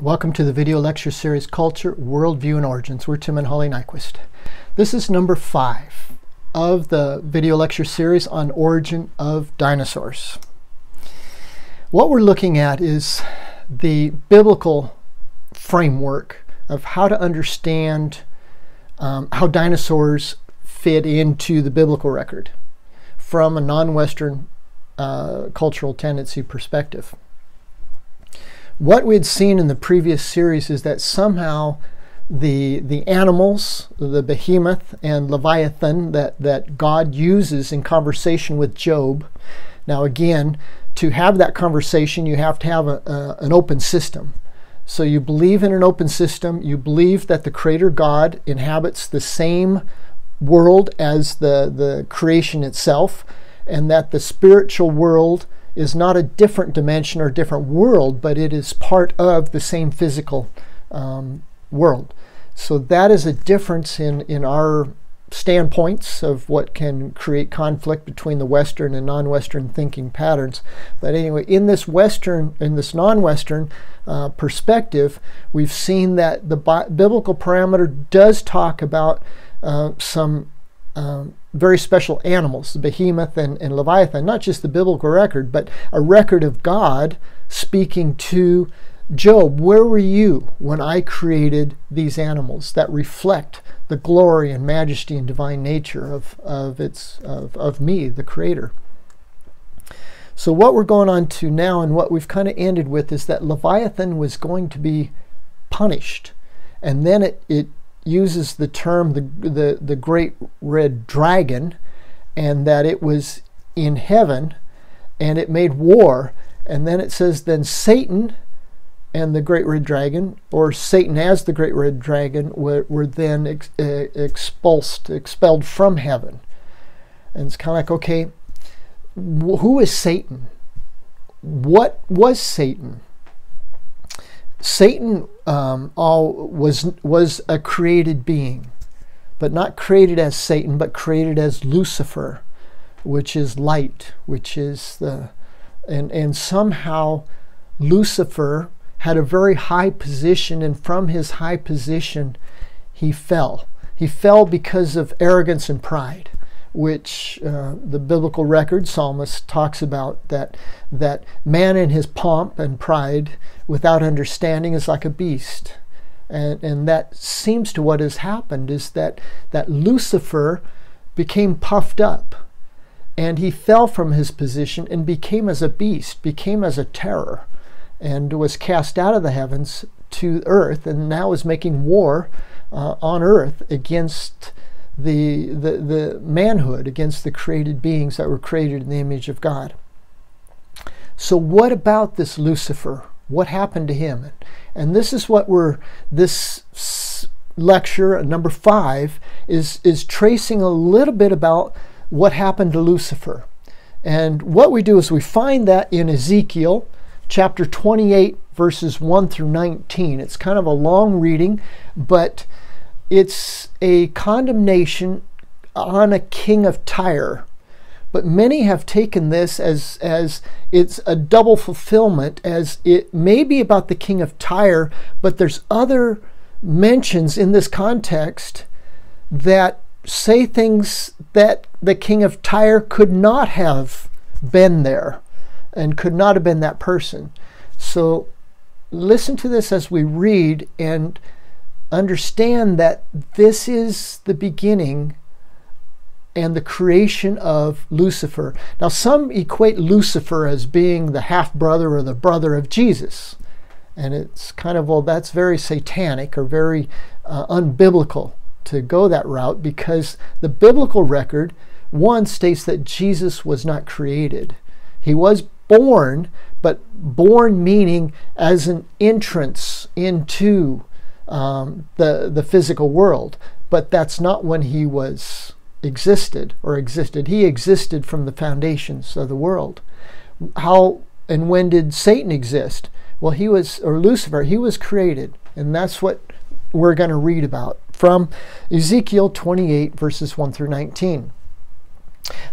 Welcome to the video lecture series Culture, Worldview, and Origins. We're Tim and Holly Nyquist. This is number 5 of the video lecture series on origin of dinosaurs. What we're looking at is the biblical framework of how to understand how dinosaurs fit into the biblical record from a non-Western cultural tendency perspective. What we'd seen in the previous series is that somehow the animals, the behemoth and Leviathan that God uses in conversation with Job. Now again, to have that conversation, you have to have an open system. So you believe in an open system, you believe that the Creator God inhabits the same world as the creation itself, and that the spiritual world is not a different dimension or different world, but it is part of the same physical world. So that is a difference in our standpoints of what can create conflict between the Western and non-Western thinking patterns. But anyway, in this non-Western perspective, we've seen that the biblical parameter does talk about some very special animals, the behemoth and Leviathan, not just the biblical record, but a record of God speaking to Job. Where were you when I created these animals that reflect the glory and majesty and divine nature of me, the Creator? So what we're going on to now, and what we've kind of ended with, is that Leviathan was going to be punished, and then it uses the term the great red dragon, and that it was in heaven and it made war. And then it says then Satan and the great red dragon, or Satan as the great red dragon, were then expelled from heaven. And it's kind of like, okay, who is Satan? What was Satan? Satan was a created being, but not created as Satan, but created as Lucifer, which is light, which is and somehow Lucifer had a very high position, and from his high position he fell. He fell because of arrogance and pride, which the biblical record psalmist talks about, that man in his pomp and pride without understanding is like a beast. And that seems to what has happened, is that Lucifer became puffed up, and he fell from his position and became as a beast, became as a terror, and was cast out of the heavens to earth, and now is making war on earth against the manhood, against the created beings that were created in the image of God. So what about this Lucifer? What happened to him? And this is what this lecture, number 5, is tracing a little bit about what happened to Lucifer. And what we do is we find that in Ezekiel chapter 28, verses 1 through 19. It's kind of a long reading, but it's a condemnation on a king of Tyre. But many have taken this as it's a double fulfillment, as it may be about the king of Tyre, but there's other mentions in this context that say things that the king of Tyre could not have been there and could not have been that person. So listen to this as we read and understand that this is the beginning and the creation of Lucifer. Now, some equate Lucifer as being the half-brother or the brother of Jesus. And it's kind of, well, that's very satanic or very unbiblical to go that route, because the biblical record, one, states that Jesus was not created. He was born, but born meaning as an entrance into the physical world. But that's not when he existed. He existed from the foundations of the world. How and when did Satan exist? Well, Lucifer, he was created. And that's what we're going to read about from Ezekiel 28, verses 1 through 19.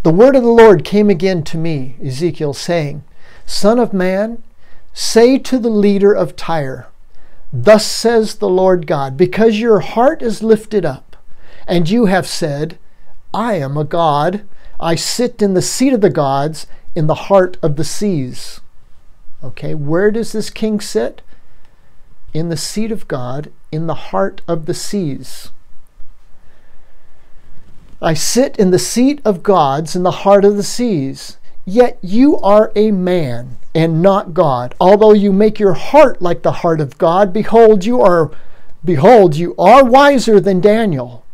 The word of the Lord came again to me, Ezekiel, saying, Son of man, say to the leader of Tyre, Thus says the Lord God, because your heart is lifted up, and you have said, I am a God, I sit in the seat of the gods, in the heart of the seas. Okay, where does this king sit? In the seat of God, in the heart of the seas. I sit in the seat of gods, in the heart of the seas. Yet you are a man and not God. Although you make your heart like the heart of God, behold, you are wiser than Daniel.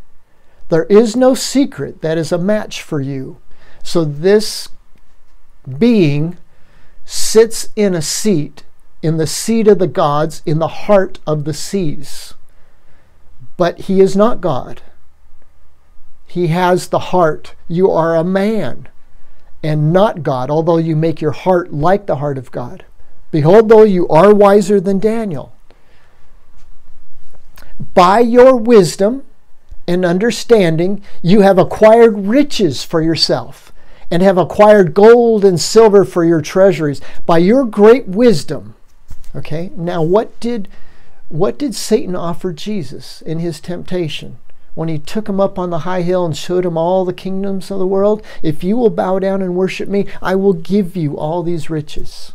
There is no secret that is a match for you. So this being sits in a seat, in the seat of the gods, in the heart of the seas. But he is not God. He has the heart. You are a man and not God, although you make your heart like the heart of God. Behold, though you are wiser than Daniel. By your wisdom and understanding, you have acquired riches for yourself, and have acquired gold and silver for your treasuries. By your great wisdom. Okay, now what did Satan offer Jesus in his temptation? When he took him up on the high hill and showed him all the kingdoms of the world, if you will bow down and worship me, I will give you all these riches.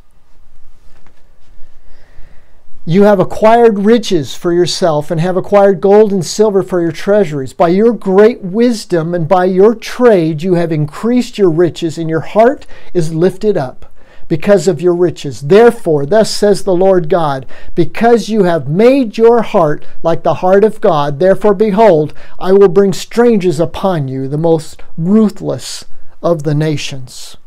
You have acquired riches for yourself and have acquired gold and silver for your treasuries. By your great wisdom and by your trade, you have increased your riches, and your heart is lifted up because of your riches. Therefore, thus says the Lord God, because you have made your heart like the heart of God, therefore, behold, I will bring strangers upon you, the most ruthless of the nations.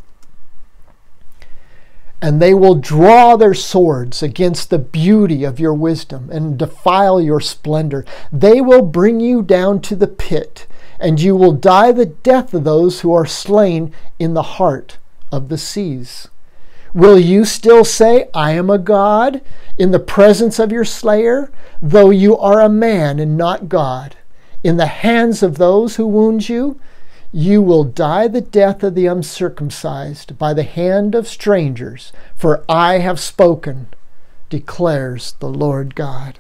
And they will draw their swords against the beauty of your wisdom and defile your splendor. They will bring you down to the pit, and you will die the death of those who are slain in the heart of the seas. Will you still say, I am a God, in the presence of your slayer, though you are a man and not God? In the hands of those who wound you, you will die the death of the uncircumcised by the hand of strangers, for I have spoken, declares the Lord God.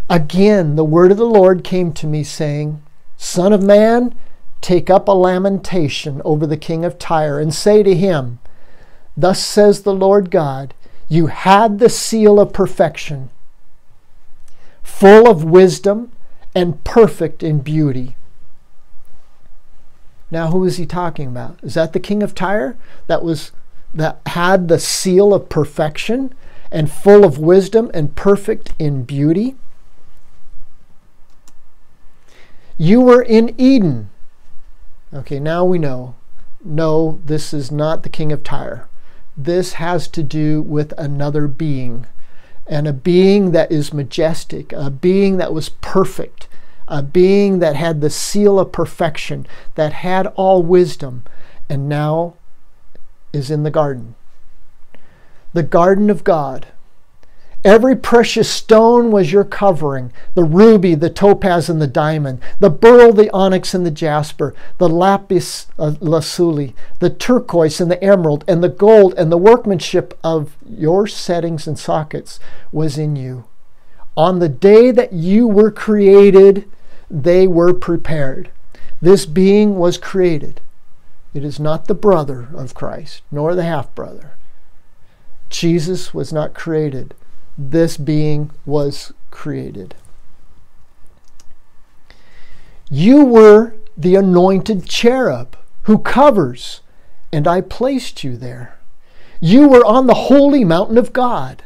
Again, the word of the Lord came to me, saying, Son of man, take up a lamentation over the king of Tyre, and say to him, Thus says the Lord God, you had the seal of perfection, full of wisdom and perfect in beauty. Now, who is he talking about? Is that the king of Tyre that had the seal of perfection and full of wisdom and perfect in beauty? You were in Eden. Okay, now we know. No, this is not the king of Tyre. This has to do with another being, and a being that is majestic, a being that was perfect, a being that had the seal of perfection, that had all wisdom, and now is in the garden. The garden of God. Every precious stone was your covering, the ruby, the topaz, and the diamond, the beryl, the onyx, and the jasper, the lapis lazuli, the turquoise, and the emerald, and the gold, and the workmanship of your settings and sockets was in you. On the day that you were created, they were prepared. This being was created. It is not the brother of Christ, nor the half-brother. Jesus was not created. This being was created. You were the anointed cherub who covers, and I placed you there. You were on the holy mountain of God.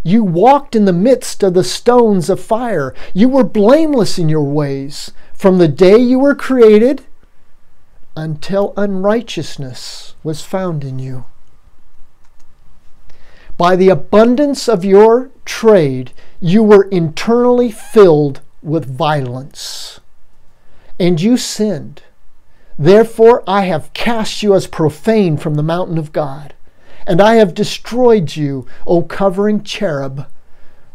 You walked in the midst of the stones of fire. You were blameless in your ways from the day you were created until unrighteousness was found in you. By the abundance of your trade, you were internally filled with violence, and you sinned. Therefore, I have cast you as profane from the mountain of God, and I have destroyed you, O covering cherub,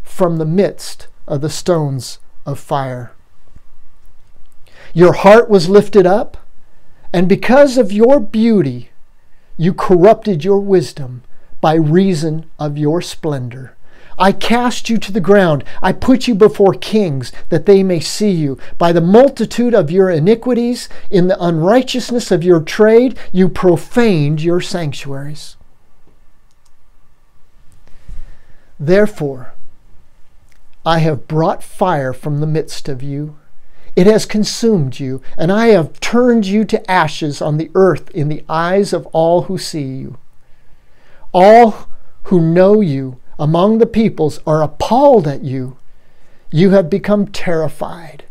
from the midst of the stones of fire. Your heart was lifted up, and because of your beauty, you corrupted your wisdom by reason of your splendor. I cast you to the ground. I put you before kings, that they may see you. By the multitude of your iniquities, in the unrighteousness of your trade, you profaned your sanctuaries. Therefore, I have brought fire from the midst of you. It has consumed you, and I have turned you to ashes on the earth in the eyes of all who see you. All who know you among the peoples are appalled at you. You have become terrified,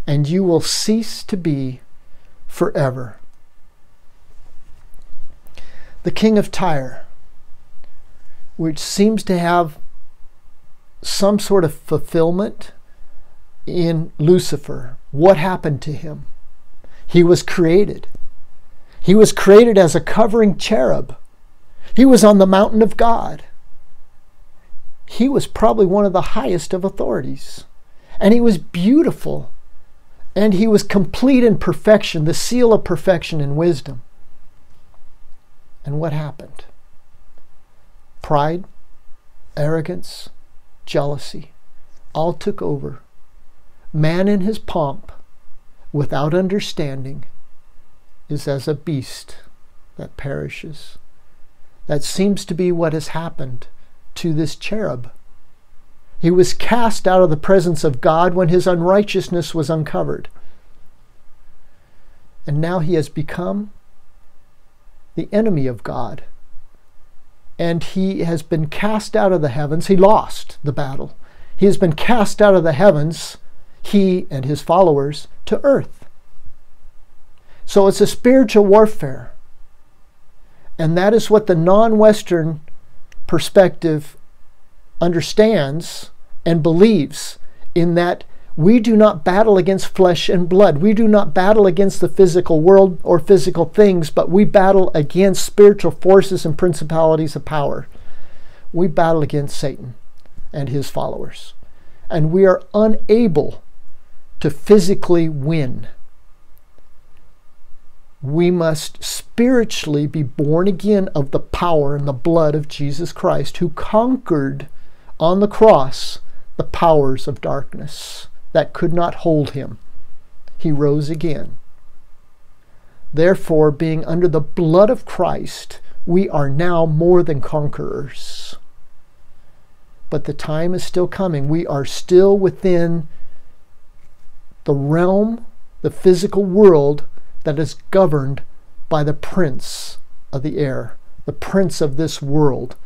and you will cease to be forever. The king of Tyre, which seems to have some sort of fulfillment in Lucifer. What happened to him? He was created. He was created as a covering cherub. He was on the mountain of God. He was probably one of the highest of authorities. And he was beautiful. And he was complete in perfection, the seal of perfection and wisdom. And what happened? Pride, arrogance, jealousy, all took over. Man in his pomp, without understanding, is as a beast that perishes. That seems to be what has happened to this cherub. He was cast out of the presence of God when his unrighteousness was uncovered. And now he has become the enemy of God. And he has been cast out of the heavens. He lost the battle. He has been cast out of the heavens, he and his followers, to earth. So it's a spiritual warfare. And that is what the non-Western perspective understands and believes, in that we do not battle against flesh and blood. We do not battle against the physical world or physical things, but we battle against spiritual forces and principalities of power. We battle against Satan and his followers. And we are unable to physically win. We must spiritually be born again of the power and the blood of Jesus Christ, who conquered on the cross the powers of darkness that could not hold him. He rose again. Therefore, being under the blood of Christ, we are now more than conquerors. But the time is still coming. We are still within the realm, the physical world, that is governed by the prince of the air, the prince of this world,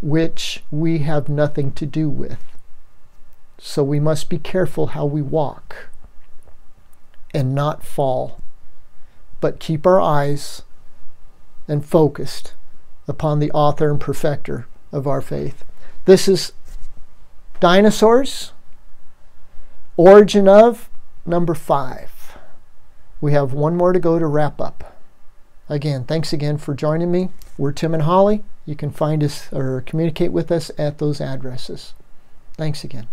which we have nothing to do with. So we must be careful how we walk and not fall, but keep our eyes and focused upon the author and perfecter of our faith. This is Dinosaurs, origin of, number 5. We have one more to go to wrap up. Again, thanks again for joining me. We're Tim and Holly. You can find us or communicate with us at those addresses. Thanks again.